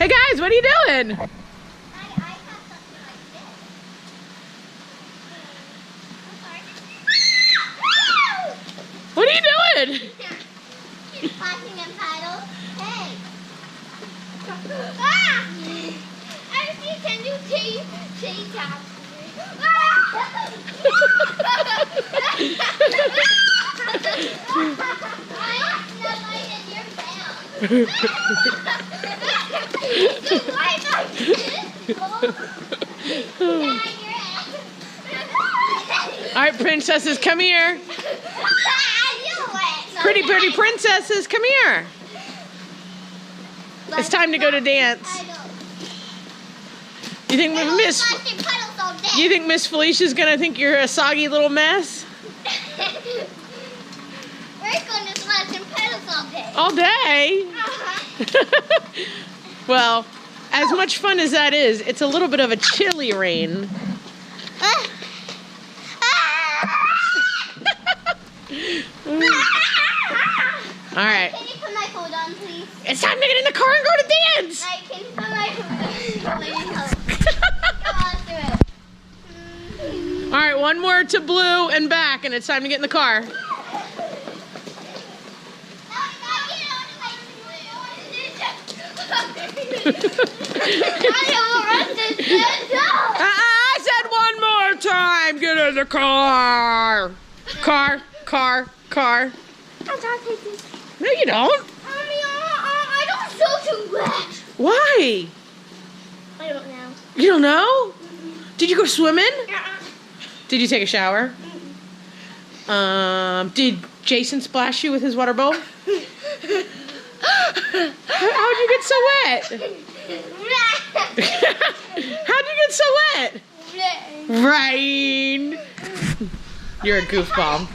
Hey guys, what are you doing? I have something like this. What are you doing? She's passing and paddle. Hey. Ah! I see, can you chase out? Alright, princesses, come here. Pretty princesses, come here. It's time to go to dance. You think Miss Felicia's gonna think you're a soggy little mess? We're gonna splash some petals all day. All day? Well, as much fun as that is, it's a little bit of a chilly rain. All right. Can you put my food on, please? It's time to get in the car and go to dance. Right, can you put my food on, please? Come on, do it. All right, one more to Blue and back, and it's time to get in the car. I said one more time. Get in the car. Car. No, you don't. I don't feel too wet. Why? I don't know. You don't know? Did you go swimming? Did you take a shower? Did Jason splash you with his water bowl? How'd you get so wet? How'd you get so wet? Rain. You're a goofball.